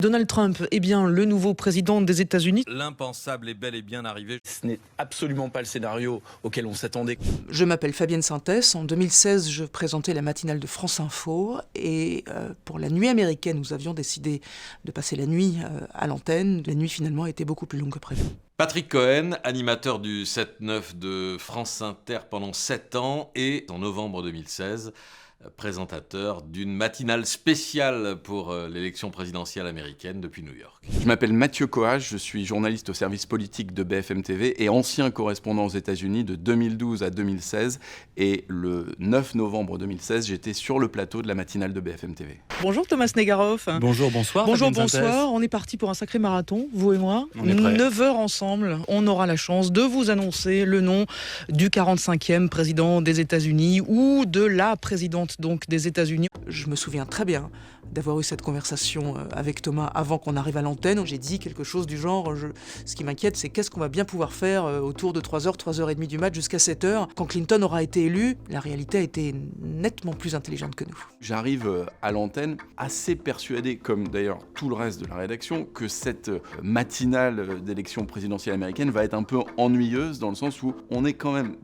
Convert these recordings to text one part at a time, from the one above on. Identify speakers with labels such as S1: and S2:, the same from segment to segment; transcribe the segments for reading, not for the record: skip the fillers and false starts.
S1: Donald Trump est bien le nouveau président des États-Unis.
S2: L'impensable est bel et bien arrivé.
S3: Ce n'est absolument pas le scénario auquel on s'attendait.
S1: Je m'appelle Fabienne Sintès. En 2016, je présentais la matinale de France Info. Et pour la nuit américaine, nous avions décidé de passer la nuit à l'antenne. La nuit, finalement, a été beaucoup plus longue que prévu.
S2: Patrick Cohen, animateur du 7-9 de France Inter pendant 7 ans et en novembre 2016, présentateur d'une matinale spéciale pour l'élection présidentielle américaine depuis New York.
S4: Je m'appelle Mathieu Coage, je suis journaliste au service politique de BFM TV et ancien correspondant aux États-Unis de 2012 à 2016. Et le 9 novembre 2016, j'étais sur le plateau de la matinale de BFM TV.
S1: Bonjour Thomas Negaroff.
S5: Bonjour, bonsoir.
S1: Bonjour, bonsoir. On est parti pour un sacré marathon, vous et moi.
S5: On est prêts.
S1: 9 heures ensemble. On aura la chance de vous annoncer le nom du 45e président des États-Unis ou de la présidente donc des États-Unis. Je me souviens très bien d'avoir eu cette conversation avec Thomas avant qu'on arrive à l'antenne. J'ai dit quelque chose du genre, ce qui m'inquiète, c'est qu'est-ce qu'on va bien pouvoir faire autour de 3h, 3h30 du match jusqu'à 7h. Quand Clinton aura été élu, la réalité a été nettement plus intelligente que nous.
S4: J'arrive à l'antenne assez persuadé, comme d'ailleurs tout le reste de la rédaction, que cette matinale d'élection présidentielle américaine va être un peu ennuyeuse dans le sens où on est quand même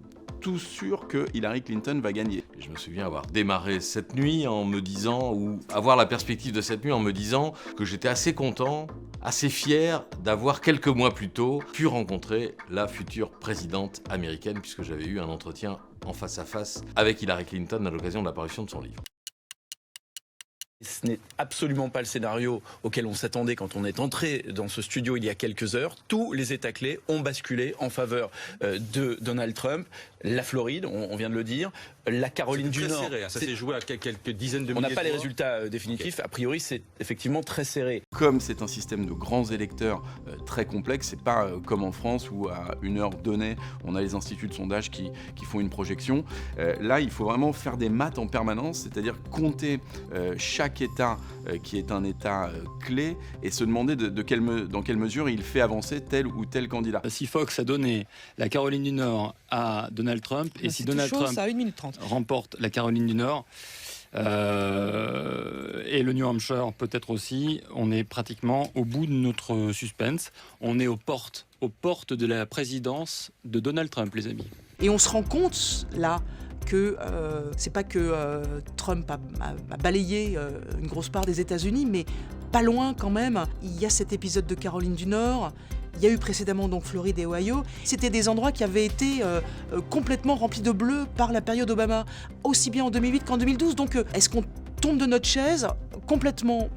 S4: tout sûr que Hillary Clinton va gagner.
S2: Et je me souviens avoir démarré cette nuit en me disant, ou avoir la perspective de cette nuit en me disant que j'étais assez content, assez fier d'avoir quelques mois plus tôt pu rencontrer la future présidente américaine puisque j'avais eu un entretien en face à face avec Hillary Clinton à l'occasion de l'apparition de son livre.
S3: Ce n'est absolument pas le scénario auquel on s'attendait quand on est entré dans ce studio il y a quelques heures. Tous les États clés ont basculé en faveur de Donald Trump. La Floride, on vient de le dire, la Caroline du Nord.
S2: Serré, ça s'est joué à quelques dizaines de
S3: On
S2: milliers
S3: n'a pas
S2: de
S3: les
S2: voix.
S3: résultats définitifs. A priori, c'est effectivement très serré.
S4: Comme c'est un système de grands électeurs très complexe, c'est pas comme en France où à une heure donnée, on a les instituts de sondage qui font une projection. Là, il faut vraiment faire des maths en permanence, c'est-à-dire compter chaque État qui est un État clé et se demander dans quelle mesure il fait avancer tel ou tel candidat.
S5: Si Fox a donné la Caroline du Nord à Donald Trump, et si Donald Trump
S1: ça à 1 minute 30.
S5: remporte la Caroline du Nord, et le New Hampshire peut-être aussi, on est pratiquement au bout de notre suspense. On est aux portes de la présidence de Donald Trump, les amis.
S1: Et on se rend compte, là, que c'est pas que Trump a balayé une grosse part des États-Unis, mais pas loin quand même. Il y a cet épisode de Caroline du Nord. Il y a eu précédemment donc Floride et Ohio. C'était des endroits qui avaient été complètement remplis de bleu par la période Obama, aussi bien en 2008 qu'en 2012. Donc est-ce qu'on tombe de notre chaise complètement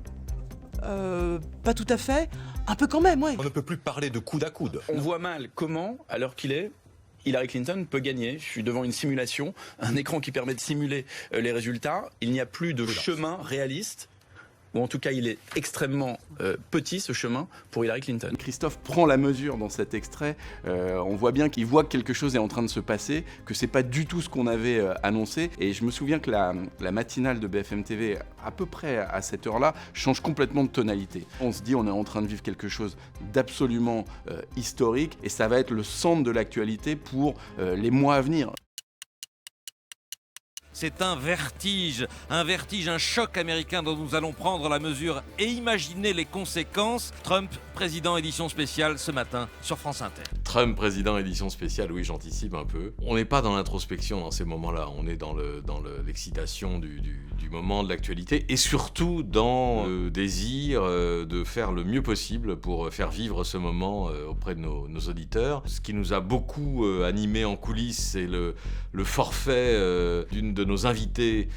S1: pas tout à fait, un peu quand même, ouais.
S6: On ne peut plus parler de coude à coude.
S3: On voit mal comment, à l'heure qu'il est, Hillary Clinton peut gagner. Je suis devant une simulation, un écran qui permet de simuler les résultats. Il n'y a plus de chemin réaliste, ou en tout cas il est extrêmement petit ce chemin pour Hillary Clinton.
S4: Christophe prend la mesure dans cet extrait, on voit bien qu'il voit que quelque chose est en train de se passer, que c'est pas du tout ce qu'on avait annoncé, et je me souviens que la matinale de BFM TV, à peu près à cette heure-là, change complètement de tonalité. On se dit on est en train de vivre quelque chose d'absolument historique, et ça va être le centre de l'actualité pour les mois à venir.
S2: C'est un vertige, un choc américain dont nous allons prendre la mesure et imaginer les conséquences. Trump, président, édition spéciale ce matin sur France Inter. Trump, président, édition spéciale, oui, j'anticipe un peu. On n'est pas dans l'introspection dans ces moments-là, on est dans l'excitation du moment, de l'actualité, et surtout dans le désir de faire le mieux possible pour faire vivre ce moment auprès de nos auditeurs. Ce qui nous a beaucoup animé en coulisses, c'est le forfait d'une de nos invitées,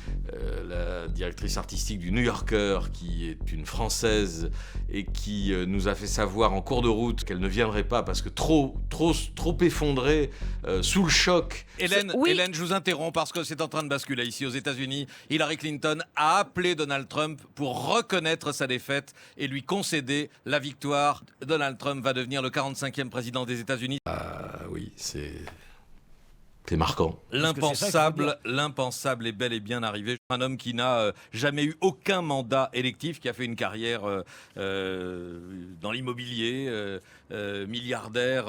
S2: la directrice artistique du New Yorker, qui est une Française et qui nous a fait savoir en cours de route qu'elle ne viendrait pas parce que trop effondrée, sous le choc. Hélène,
S1: Oui.
S2: Hélène, je vous interromps parce que c'est en train de basculer ici aux États-Unis. Hillary Clinton a appelé Donald Trump pour reconnaître sa défaite et lui concéder la victoire. Donald Trump va devenir le 45e président des États-Unis. Ah oui, c'est C'est marquant. L'impensable est bel et bien arrivé. Un homme qui n'a jamais eu aucun mandat électif, qui a fait une carrière dans l'immobilier, milliardaire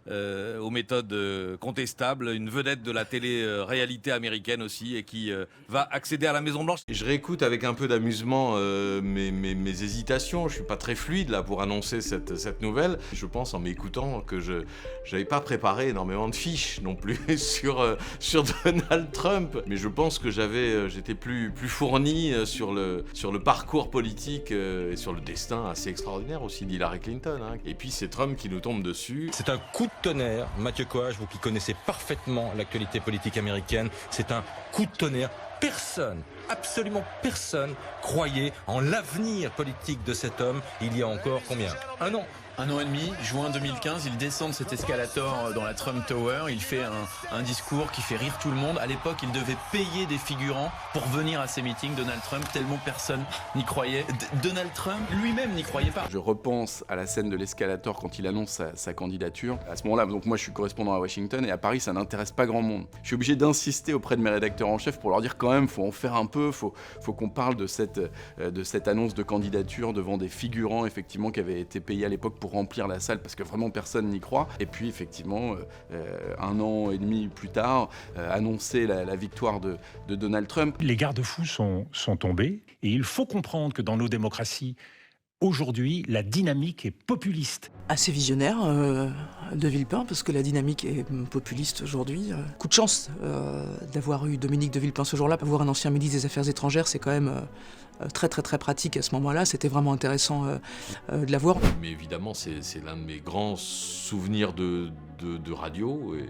S2: aux méthodes contestables, une vedette de la télé-réalité américaine aussi, et qui va accéder à la Maison-Blanche. Je réécoute avec un peu d'amusement mes hésitations. Je suis pas très fluide là pour annoncer cette nouvelle. Je pense en m'écoutant que je n'avais pas préparé énormément de fiches non plus sur Donald Trump, mais je pense que j'étais plus fourni sur le parcours politique et sur le destin assez extraordinaire aussi d'Hillary Clinton. Et puis c'est Trump qui nous tombe dessus.
S6: C'est un coup de tonnerre, Mathieu Coage, vous qui connaissez parfaitement l'actualité politique américaine, c'est un coup de tonnerre. Personne, absolument personne, croyait en l'avenir politique de cet homme il y a encore combien ? Un an.
S3: 1 an et demi, juin 2015, il descend de cet escalator dans la Trump Tower, il fait un discours qui fait rire tout le monde. À l'époque, il devait payer des figurants pour venir à ces meetings, Donald Trump, tellement personne n'y croyait. Donald Trump lui-même n'y croyait pas.
S4: Je repense à la scène de l'escalator quand il annonce sa candidature. À ce moment-là, donc moi je suis correspondant à Washington et à Paris, ça n'intéresse pas grand monde. Je suis obligé d'insister auprès de mes rédacteurs en chef pour leur dire quand même, faut en faire un peu, faut qu'on parle de cette annonce de candidature devant des figurants effectivement qui avaient été payés à l'époque pour remplir la salle parce que vraiment personne n'y croit. Et puis effectivement, 1 an et demi plus tard, annoncer la victoire de Donald Trump.
S7: Les garde-fous sont tombés et il faut comprendre que dans nos démocraties, aujourd'hui, la dynamique est populiste.
S1: Assez visionnaire de Villepin, parce que la dynamique est populiste aujourd'hui. Coup de chance d'avoir eu Dominique de Villepin ce jour-là. Avoir un ancien ministre des Affaires étrangères, c'est quand même très très très pratique à ce moment-là. C'était vraiment intéressant de l'avoir.
S2: Mais évidemment, c'est l'un de mes grands souvenirs de radio, et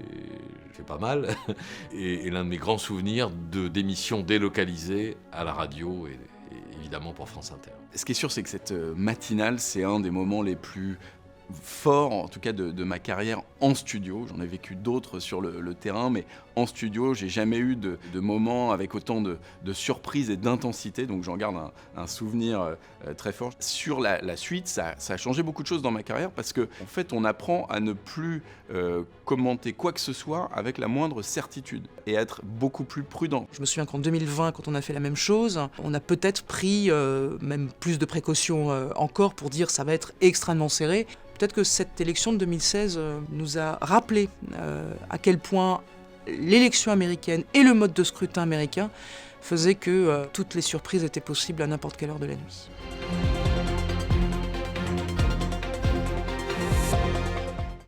S2: c'est pas mal, et l'un de mes grands souvenirs d'émissions délocalisées à la radio, et évidemment pour France Inter.
S4: Ce qui est sûr, c'est que cette matinale, c'est un des moments les plus forts, en tout cas de ma carrière en studio. J'en ai vécu d'autres sur le terrain, mais en studio, j'ai jamais eu de moment avec autant de surprise et d'intensité, donc j'en garde un souvenir très fort. Sur la suite, ça a changé beaucoup de choses dans ma carrière, parce que en fait, on apprend à ne plus commenter quoi que ce soit avec la moindre certitude, et à être beaucoup plus prudent.
S1: Je me souviens qu'en 2020, quand on a fait la même chose, on a peut-être pris même plus de précautions encore pour dire ça va être extrêmement serré. Peut-être que cette élection de 2016 nous a rappelé à quel point l'élection américaine et le mode de scrutin américain faisaient que toutes les surprises étaient possibles à n'importe quelle heure de la nuit.